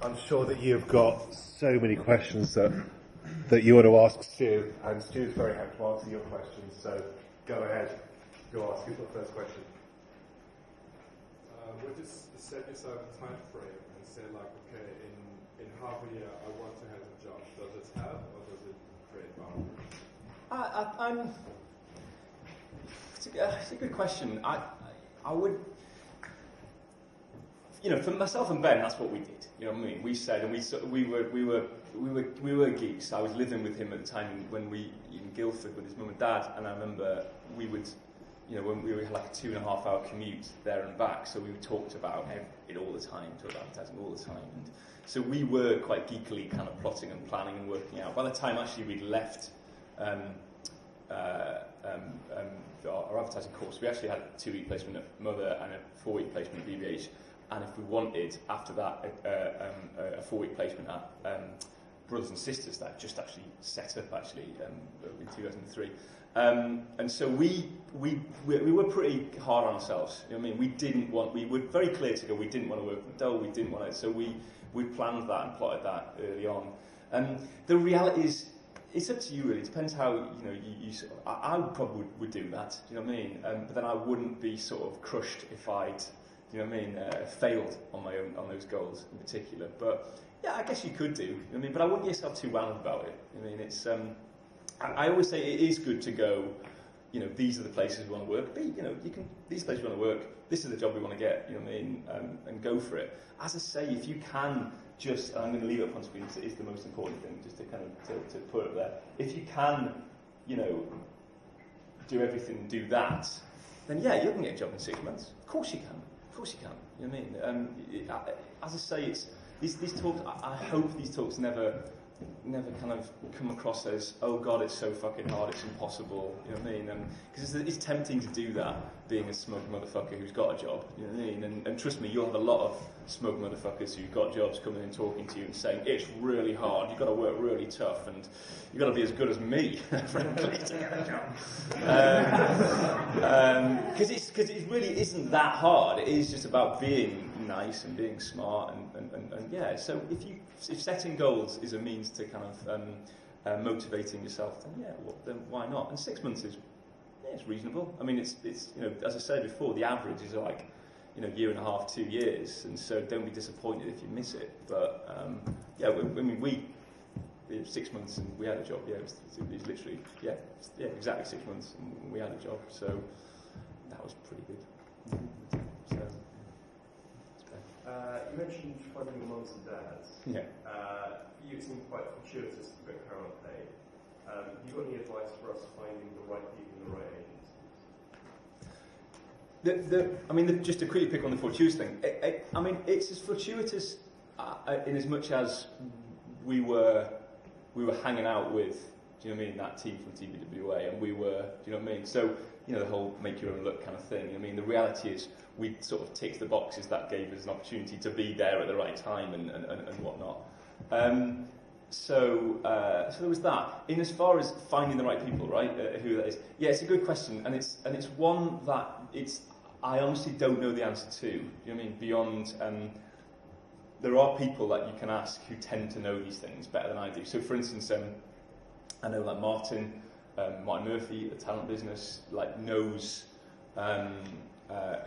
I'm sure that you've got so many questions that you want to ask Stu, and Stu's very happy to answer your questions, so go ahead, go ask your first question. Would you set yourself a time frame and say, like, okay, in half a year I want to have a job? Does it help or does it create boundaries? It's a good question. I would, you know, for myself and Ben, that's what we did. You know what I mean? We said, and we were geeks. I was living with him at the time when in Guildford with his mum and dad, and I remember we would, you know, when we had like a 2.5-hour commute there and back, so we talked about it all the time, talked about advertising all the time, and so we were quite geekily kind of plotting and planning and working out. By the time actually we'd left our advertising course, we actually had a 2-week placement at Mother and a 4-week placement at BBH, and if we wanted after that a 4-week placement at Brothers and Sisters that just actually set up in 2003. And so we were pretty hard on ourselves. You know what I mean? We were very clear to go. We didn't want to work with Dole. We didn't want to. So we planned that and plotted that early on. The reality is, it's up to you really. It depends how you sort of, I probably would do that. Do you know what I mean? But then I wouldn't be sort of crushed if I'd, you know what I mean, failed on my own on those goals in particular. But yeah, I guess you could do. You know what I mean? But I wouldn't get yourself too wound about it. I mean, it's. I always say it is good to go, you know, these are the places we want to work. These are the places we want to work, this is the job we want to get, you know what I mean, and go for it. As I say, if you can just, and I'm going to leave it up on screen because it is the most important thing, just to kind of to put it there. If you can, you know, do everything and do that, then yeah, you can get a job in 6 months. Of course you can. Of course you can. You know what I mean? As I say, it's these talks. I hope these talks never kind of come across as, oh God, it's so fucking hard, it's impossible, you know what I mean? Because it's tempting to do that, being a smug motherfucker who's got a job, you know what I mean? And trust me, you'll have a lot of smug motherfuckers who've got jobs coming in talking to you and saying, it's really hard, you've got to work really tough, and you've got to be as good as me, frankly, to get a job. Because it really isn't that hard. It is just about being nice and being smart and yeah. So if setting goals is a means to kind of motivating yourself, then yeah, then why not? And 6 months is it's reasonable. I mean, it's you know, as I said before, the average is like, you know, 1.5, 2 years, and so don't be disappointed if you miss it. But yeah, we 6 months and we had a job. Yeah, it was literally exactly 6 months and we had a job. So that was pretty good. So. You mentioned finding your mums and dads. Yeah. You seem quite fortuitous to get her on pay. Have you got any advice for us finding the right people in the right agencies? I mean, just to quickly pick on the fortuitous thing. I mean, it's as fortuitous in as much as we were hanging out with, do you know what I mean, that team from TBWA, and we were, do you know what I mean? So, you know, the whole make your own luck kind of thing. I mean, the reality is we sort of ticked the boxes that gave us an opportunity to be there at the right time and whatnot. So there was that. In as far as finding the right people, right, who that is, yeah, it's a good question, and it's one that I honestly don't know the answer to. You know what I mean? Beyond, there are people that you can ask who tend to know these things better than I do. So, for instance, I know like Martin Murphy, the talent business, like knows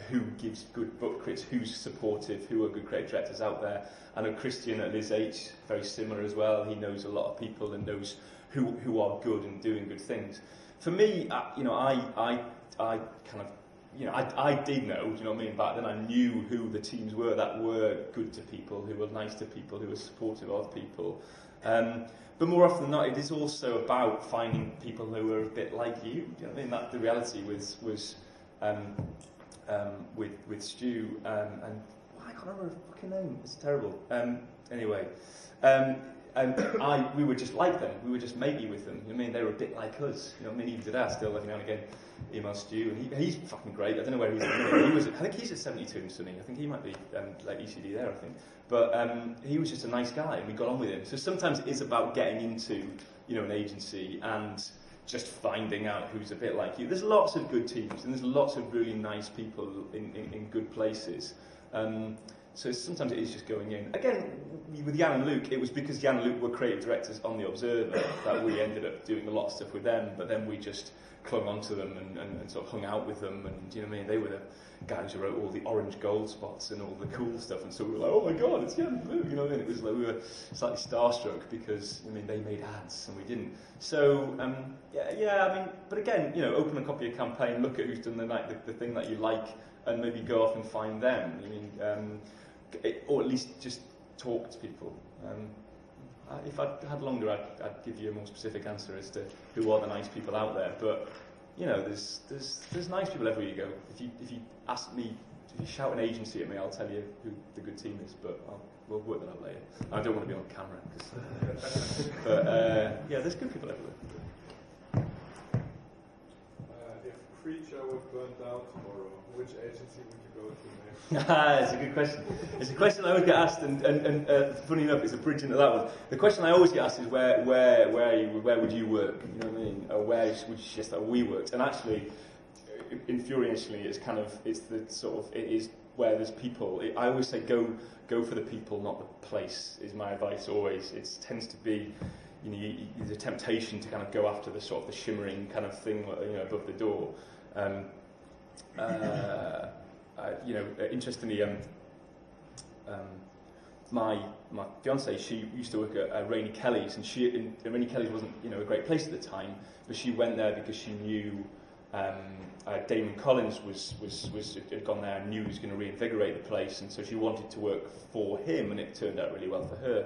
who gives good book crits, who's supportive, who are good creative directors out there. I know Christian at Liz H, very similar as well. He knows a lot of people and knows who are good and doing good things. For me, you know, I kind of, you know, I did know, do you know what I mean? Back then I knew who the teams were that were good to people, who were nice to people, who were supportive of people. But more often than not, it is also about finding people who are a bit like you. Do you know what I mean? That the reality was with Stu, and I can't remember her fucking name. It's terrible. Anyway, we were just like them. We were just matey with them. You know what I mean? They were a bit like us. You know what I mean? Even today, I still every now and again email Stu, and he's fucking great. I don't know where he's at. I think he's at 72 and something. I think he might be like ECD there, I think. But he was just a nice guy, and we got on with him. So sometimes it is about getting into, you know, an agency and just finding out who's a bit like you. There's lots of good teams, and there's lots of really nice people in good places. So sometimes it is just going in. Again, with Jan and Luke, it was because Jan and Luke were creative directors on The Observer that we ended up doing a lot of stuff with them, but then we just clung onto them and sort of hung out with them, and you know what I mean? They were the guys who wrote all the orange gold spots and all the cool stuff, and so we were like, oh my god, it's Jan and Luke, you know what I mean? It was like we were slightly starstruck because, I mean, they made ads and we didn't. So, yeah, I mean, but again, you know, open a copy of campaign, look at who's done the thing that you like, and maybe go off and find them. I mean, or at least just talk to people. If I'd had longer, I'd give you a more specific answer as to who are the nice people out there. But you know, there's nice people everywhere you go. If you ask me, if you shout an agency at me, I'll tell you who the good team is. But we'll work that out later. I don't want to be on camera, but yeah, there's good people everywhere. If Creature was burned down tomorrow, which agency would you go to next? It's a good question. It's a question I always get asked, and funny enough, it's a bridge into that one. The question I always get asked is where would you work? You know what I mean? Or where would you suggest that we worked? And actually, infuriatingly, it's the sort of, it is where there's people. I always say go for the people, not the place. Is my advice always. It tends to be, you know, there's a temptation to kind of go after the sort of the shimmering kind of thing, you know, above the door. You know, interestingly, my fiancée, she used to work at Rainey Kelly's, and Rainey Kelly's wasn't, you know, a great place at the time, but she went there because she knew Damon Collins had gone there and knew he was going to reinvigorate the place, and so she wanted to work for him, and it turned out really well for her.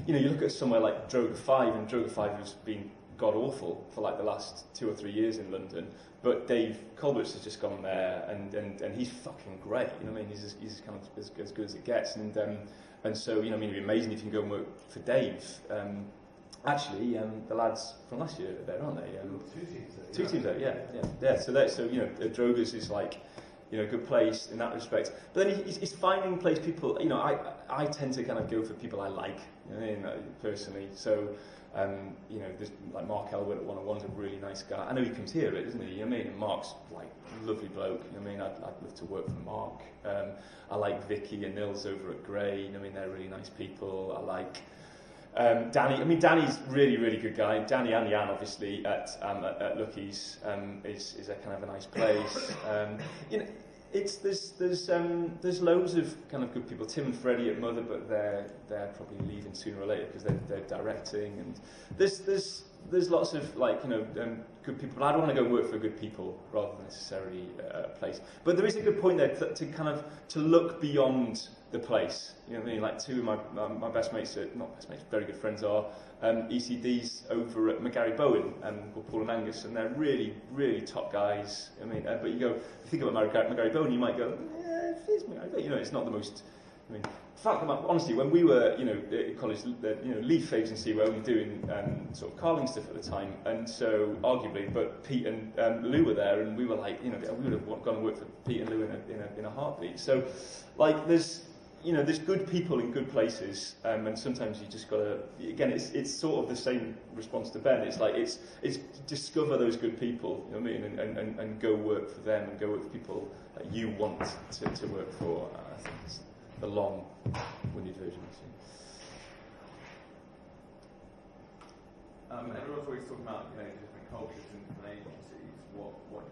You know, you look at somewhere like Droga 5, and Droga 5 has been god awful for like the last 2 or 3 years in London. But Dave Culbert's has just gone there, and he's fucking great. You know what I mean? He's kind of as good as it gets, and so, you know, I mean, it'd be amazing if you can go and work for Dave. Actually, the lads from last year are there, aren't they? 2 teams there. 2 teams there, yeah. So you know, Droga's is like, you know, a good place in that respect. But then he's finding place people. You know, I tend to kind of go for people I like, you know, what I mean, personally. So. You know, there's like Mark Elwood at 101's a really nice guy. I know he comes here, isn't he? You know what I mean? And Mark's like a lovely bloke. You know what I mean? I'd love to work for Mark. I like Vicky and Nils over at Grey. You know what I mean? They're really nice people. I like Danny. I mean, Danny's really, really good guy. Danny and Jan, obviously, at Lucky's is a kind of a nice place. You know, there's loads of kind of good people. Tim and Freddie at Mother, but they're probably leaving sooner or later because they're directing. And there's lots of, like, you know, good people. But I don't want to go and work for good people rather than necessarily a place. But there is a good point there to look beyond the place. You know what I mean? Like, 2 of my best mates, not best mates, very good friends are ECDs over at McGarry-Bowen, called Paul and Angus, and they're really, really top guys. I mean, but you go, think about McGarry-Bowen, you might go, yeah, it is McGarry-Bowen. You know, it's not the most. I mean, honestly, when we were, you know, at college, you know, Leaf Agency were only doing sort of carling stuff at the time, and so arguably, but Pete and Lou were there, and we were like, you know, we would have gone and worked for Pete and Lou in a heartbeat. So, like, there's good people in good places, and sometimes you just gotta. Again, it's sort of the same response to Ben. It's like it's discover those good people. You know what I mean, and go work for them, and go work for people that you want to work for. I think it's the long-winded version. Everyone's always talking about, you know, different cultures and different agencies. What